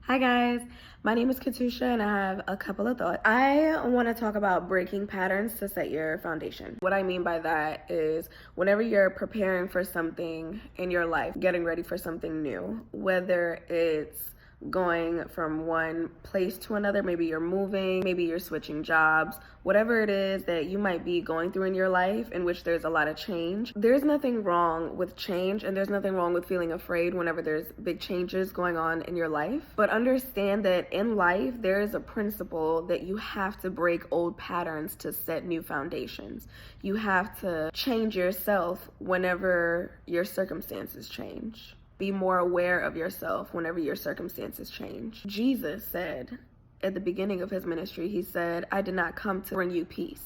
Hi guys, my name is Katousha and I have a couple of thoughts. I want to talk about breaking patterns to set your foundation. What I mean by that is whenever you're preparing for something in your life, getting ready for something new, whether it's going from one place to another, maybe you're moving, maybe you're switching jobs, whatever it is that you might be going through in your life in which there's a lot of change. There's nothing wrong with change and there's nothing wrong with feeling afraid whenever there's big changes going on in your life. But understand that in life, there is a principle that you have to break old patterns to set new foundations. You have to change yourself whenever your circumstances change. Be more aware of yourself whenever your circumstances change. Jesus said at the beginning of his ministry, he said, I did not come to bring you peace.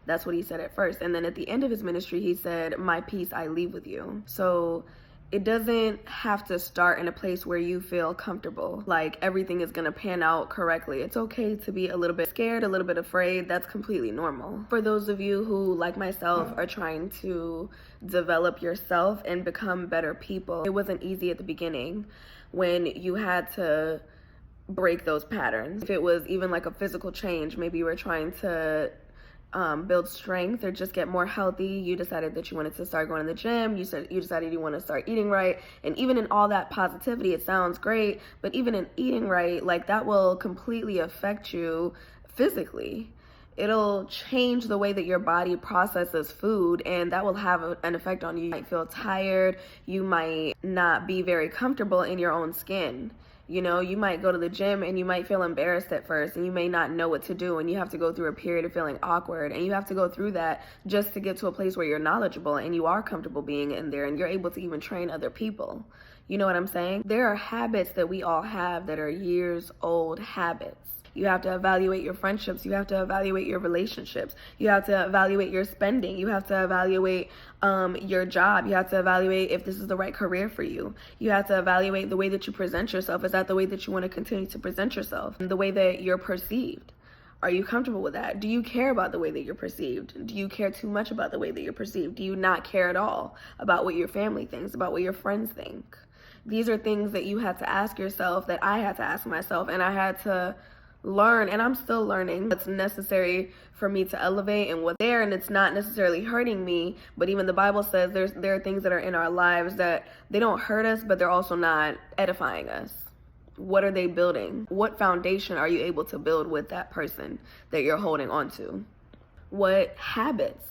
That's what he said at first. And then at the end of his ministry, he said, my peace I leave with you. So it doesn't have to start in a place where you feel comfortable, like everything is gonna pan out correctly. It's okay to be a little bit scared, a little bit afraid. That's completely normal. For those of you who, like myself, are trying to develop yourself and become better people, it wasn't easy at the beginning when you had to break those patterns. If it was even like a physical change, maybe you were trying to build strength or just get more healthy, you decided that you wanted to start going to the gym, you decided you want to start eating right, and even in all that positivity, it sounds great, but even in eating right, like that will completely affect you physically. It'll change the way that your body processes food, and that will have an effect on you. You might feel tired, you might not be very comfortable in your own skin. You know, you might go to the gym and you might feel embarrassed at first and you may not know what to do, and you have to go through a period of feeling awkward, and you have to go through that just to get to a place where you're knowledgeable and you are comfortable being in there and you're able to even train other people. You know what I'm saying? There are habits that we all have that are years old habits. You have to evaluate your friendships. You have to evaluate your relationships. You have to evaluate your spending. You have to evaluate your job. You have to evaluate if this is the right career for you. You have to evaluate the way that you present yourself. Is that the way that you want to continue to present yourself? And the way that you're perceived. Are you comfortable with that? Do you care about the way that you're perceived? Do you care too much about the way that you're perceived? Do you not care at all about what your family thinks, about what your friends think? These are things that you had to ask yourself, that I had to ask myself, and I had to learn, and I'm still learning what's necessary for me to elevate and what's there, and it's not necessarily hurting me. But even the Bible says there are things that are in our lives that they don't hurt us, but they're also not edifying us. What are they building? What foundation are you able to build with that person that you're holding on to? What habits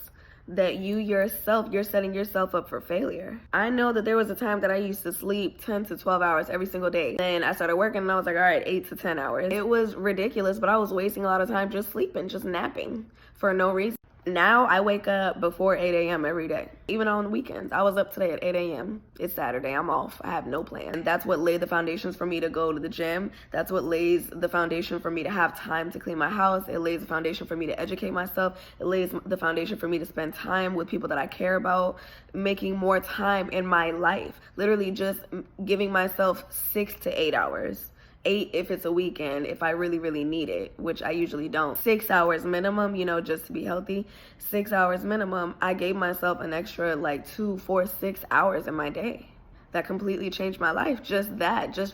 that you're setting yourself up for failure. I know that there was a time that I used to sleep 10 to 12 hours every single day. Then I started working and I was like, all right, 8 to 10 hours. It was ridiculous, but I was wasting a lot of time just sleeping, just napping for no reason. Now I wake up before 8 a.m. every day, even on weekends. I was up today at 8 a.m. It's Saturday. I'm off. I have no plan. And that's what laid the foundations for me to go to the gym. That's what lays the foundation for me to have time to clean my house. It lays the foundation for me to educate myself. It lays the foundation for me to spend time with people that I care about, making more time in my life. Literally just giving myself 6 to 8 hours. 8 if it's a weekend, if I really, really need it, which I usually don't. 6 hours minimum, just to be healthy. 6 hours minimum. I gave myself an extra 2, 4, 6 hours in my day. That completely changed my life. Just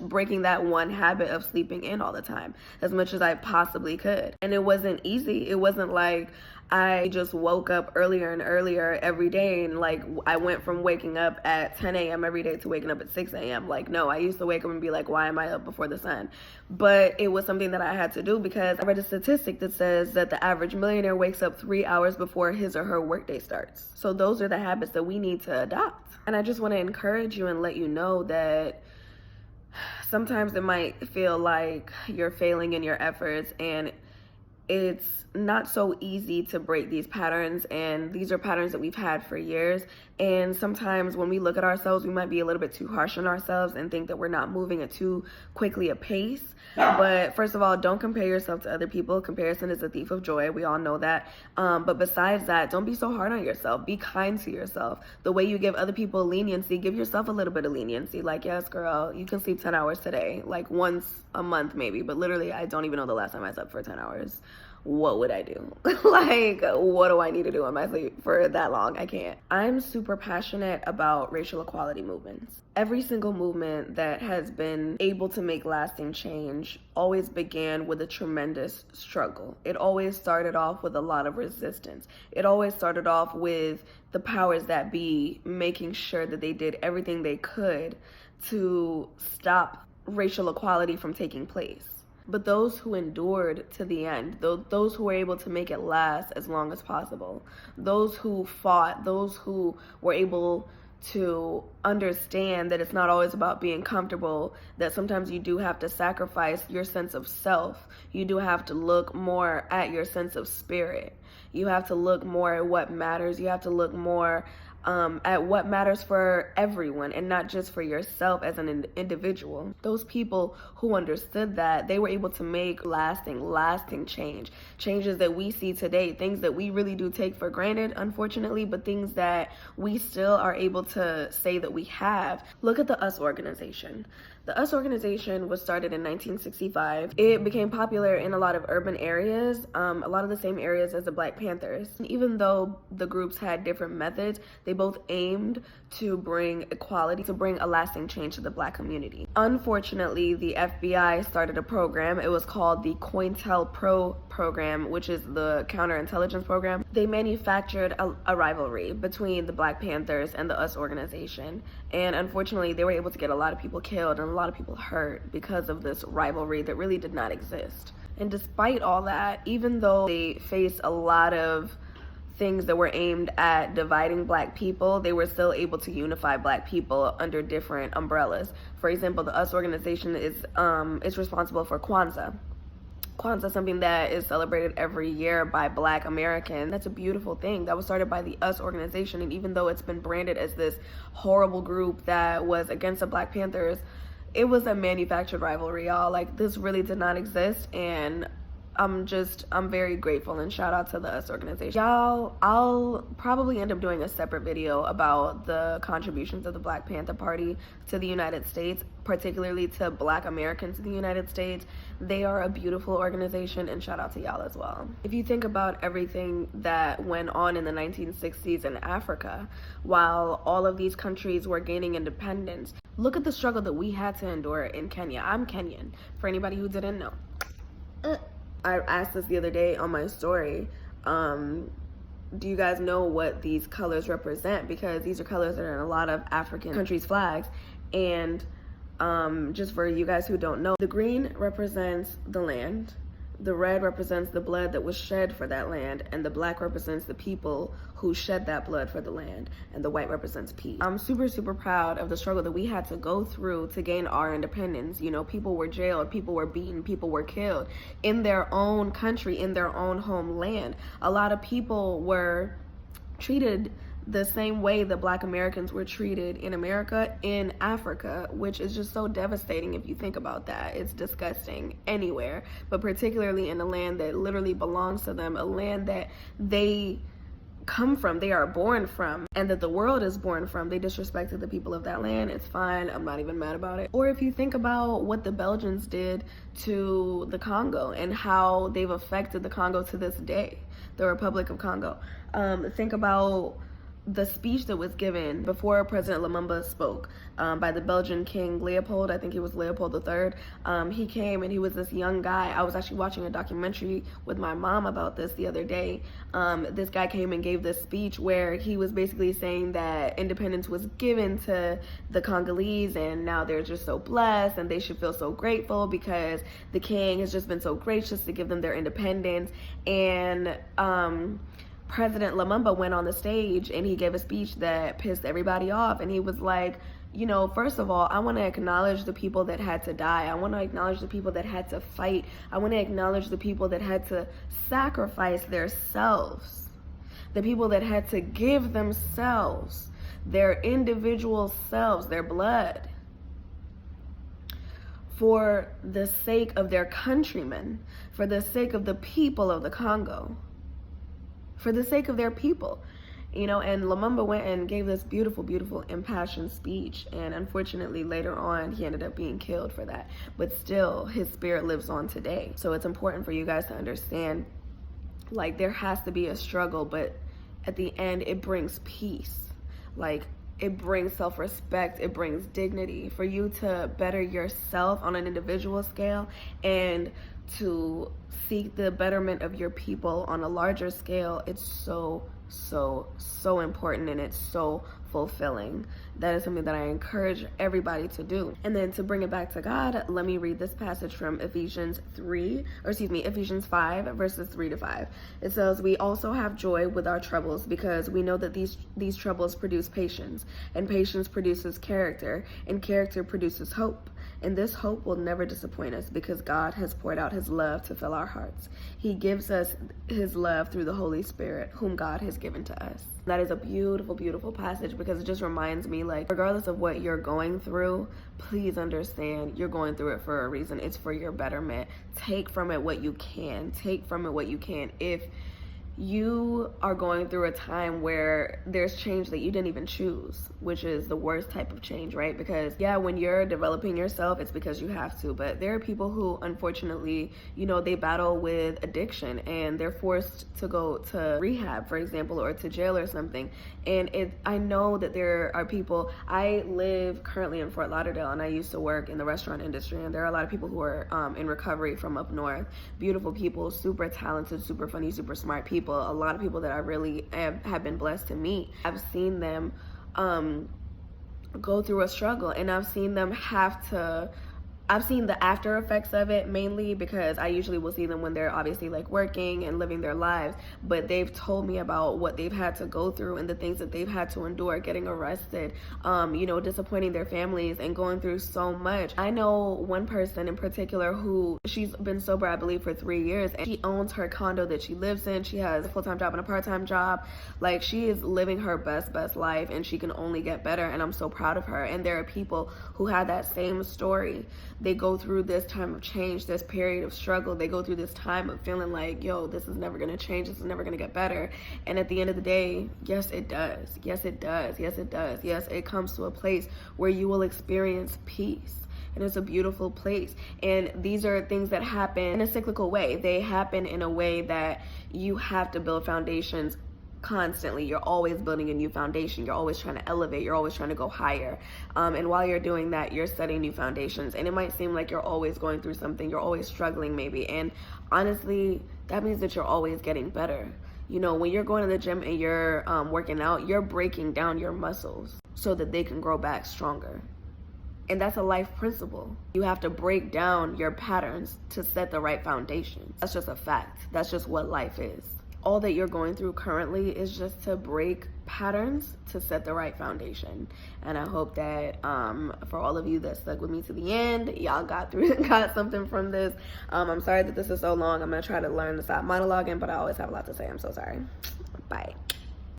breaking that one habit of sleeping in all the time as much as I possibly could. And it wasn't easy. It wasn't like I just woke up earlier and earlier every day and I went from waking up at 10 a.m. every day to waking up at 6 a.m. No, I used to wake up and be like, why am I up before the sun? But it was something that I had to do because I read a statistic that says that the average millionaire wakes up 3 hours before his or her workday starts. So those are the habits that we need to adopt. And I just want to encourage you and let you know that sometimes it might feel like you're failing in your efforts, and it's not so easy to break these patterns, and these are patterns that we've had for years. And sometimes when we look at ourselves, we might be a little bit too harsh on ourselves and think that we're not moving at too quickly a pace. But first of all, don't compare yourself to other people. Comparison is a thief of joy. We all know that. But besides that, don't be so hard on yourself. Be kind to yourself. The way you give other people leniency, give yourself a little bit of leniency. Yes, girl, you can sleep 10 hours today, once a month maybe. But literally, I don't even know the last time I slept for 10 hours. what would I do? Like, what do I need to do in my sleep for that long? I can't. I'm super passionate about racial equality movements. Every single movement that has been able to make lasting change always began with a tremendous struggle. It always started off with a lot of resistance. It always started off with the powers that be making sure that they did everything they could to stop racial equality from taking place. But those who endured to the end, those who were able to make it last as long as possible, those who fought, those who were able to understand that it's not always about being comfortable, that sometimes you do have to sacrifice your sense of self. You do have to look more at your sense of spirit. You have to look more at what matters. You have to look more at what matters for everyone and not just for yourself as an individual. Those people who understood that, they were able to make lasting changes that we see today, things that we really do take for granted, unfortunately, but things that we still are able to say that we have. Look at the US organization. The US organization was started in 1965. It became popular in a lot of urban areas, a lot of the same areas as the Black Panthers. And even though the groups had different methods, they both aimed to bring equality, to bring a lasting change to the Black community. Unfortunately, the FBI started a program. It was called the COINTELPRO program, which is the counterintelligence program. They manufactured a rivalry between the Black Panthers and the US organization. And unfortunately, they were able to get a lot of people killed and a lot of people hurt because of this rivalry that really did not exist. And despite all that, even though they faced a lot of things that were aimed at dividing Black people, they were still able to unify Black people under different umbrellas. For example, the US organization is responsible for Kwanzaa. Kwanzaa is something that is celebrated every year by Black Americans. That's a beautiful thing. That was started by the US organization, and even though it's been branded as this horrible group that was against the Black Panthers, it was a manufactured rivalry, y'all. Like, this really did not exist, and I'm very grateful, and shout out to the US organization. Y'all, I'll probably end up doing a separate video about the contributions of the Black Panther Party to the United States, particularly to Black Americans in the United States. They are a beautiful organization, and shout out to y'all as well. If you think about everything that went on in the 1960s in Africa, while all of these countries were gaining independence, look at the struggle that we had to endure in Kenya. I'm Kenyan, for anybody who didn't know. I asked this the other day on my story, do you guys know what these colors represent? Because these are colors that are in a lot of African countries' flags. And just for you guys who don't know, the green represents the land, the red represents the blood that was shed for that land, and the black represents the people who shed that blood for the land, and the white represents peace. I'm super, super proud of the struggle that we had to go through to gain our independence. You know, people were jailed, people were beaten, people were killed in their own country, in their own homeland. A lot of people were treated the same way that Black Americans were treated in America, in Africa, which is just so devastating if you think about that. It's disgusting anywhere, but particularly in a land that literally belongs to them, a land that they come from, they are born from, and that the world is born from. They disrespected the people of that land. It's fine. I'm not even mad about it. Or if you think about what the Belgians did to the Congo and how they've affected the Congo to this day, the Republic of Congo. Think about the speech that was given before President Lumumba spoke by the Belgian King Leopold. I think he was Leopold III. He came and he was this young guy. I was actually watching a documentary with my mom about this the other day. This guy came and gave this speech where he was basically saying that independence was given to the Congolese, and now they're just so blessed and they should feel so grateful because the king has just been so gracious to give them their independence. And President Lumumba went on the stage and he gave a speech that pissed everybody off, and he was like, you know, first of all, I want to acknowledge the people that had to die. I want to acknowledge the people that had to fight. I want to acknowledge the people that had to sacrifice their selves, the people that had to give themselves, their individual selves, their blood, for the sake of their countrymen, for the sake of the people of the Congo, for the sake of their people. And Lumumba went and gave this beautiful, beautiful, impassioned speech. And unfortunately, later on, he ended up being killed for that. But still, his spirit lives on today. So it's important for you guys to understand, like, there has to be a struggle, but at the end, it brings peace. Like, it brings self-respect, it brings dignity for you to better yourself on an individual scale and to seek the betterment of your people on a larger scale. It's so important, and it's so fulfilling. That is something that I encourage everybody to do. And then to bring it back to God, let me read this passage from Ephesians 5 verses 3-5. It says, "We also have joy with our troubles, because we know that these troubles produce patience, and patience produces character, and character produces hope. And this hope will never disappoint us, because God has poured out his love to fill our hearts. He gives us his love through the Holy Spirit, whom God has given to us." That is a beautiful, beautiful passage, because it just reminds me, like, regardless of what you're going through, please understand you're going through it for a reason. It's for your betterment. Take from it what you can. Take from it what you can. If you are going through a time where there's change that you didn't even choose, which is the worst type of change, right? Because yeah, when you're developing yourself, it's because you have to, but there are people who unfortunately, they battle with addiction and they're forced to go to rehab, for example, or to jail or something. And I know that there are people. I live currently in Fort Lauderdale, and I used to work in the restaurant industry, and there are a lot of people who are in recovery from up north. Beautiful people, super talented, super funny, super smart people. A lot of people that I really have been blessed to meet. I've seen them go through a struggle, and I've seen the after effects of it, mainly because I usually will see them when they're obviously like working and living their lives, but they've told me about what they've had to go through and the things that they've had to endure, getting arrested, disappointing their families and going through so much. I know one person in particular who, she's been sober, I believe, for 3 years, and she owns her condo that she lives in. She has a full-time job and a part-time job. Like, she is living her best life, and she can only get better, and I'm so proud of her. And there are people who have that same story. They go through this time of change, this period of struggle. They go through this time of feeling like, yo, this is never going to change. This is never going to get better. And at the end of the day, yes, it does. Yes, it does. Yes, it does. Yes, it comes to a place where you will experience peace. And it's a beautiful place. And these are things that happen in a cyclical way. They happen in a way that you have to build foundations constantly. You're always building a new foundation. You're always trying to elevate. You're always trying to go higher. And while you're doing that, you're setting new foundations. And it might seem like you're always going through something. You're always struggling maybe. And honestly, that means that you're always getting better. When you're going to the gym and you're working out, you're breaking down your muscles so that they can grow back stronger. And that's a life principle. You have to break down your patterns to set the right foundation. That's just a fact. That's just what life is. All that you're going through currently is just to break patterns to set the right foundation. And I hope that for all of you that stuck with me to the end, y'all got something from this. I'm sorry that this is so long. I'm gonna try to learn to stop monologuing, but I always have a lot to say. I'm so sorry. Bye.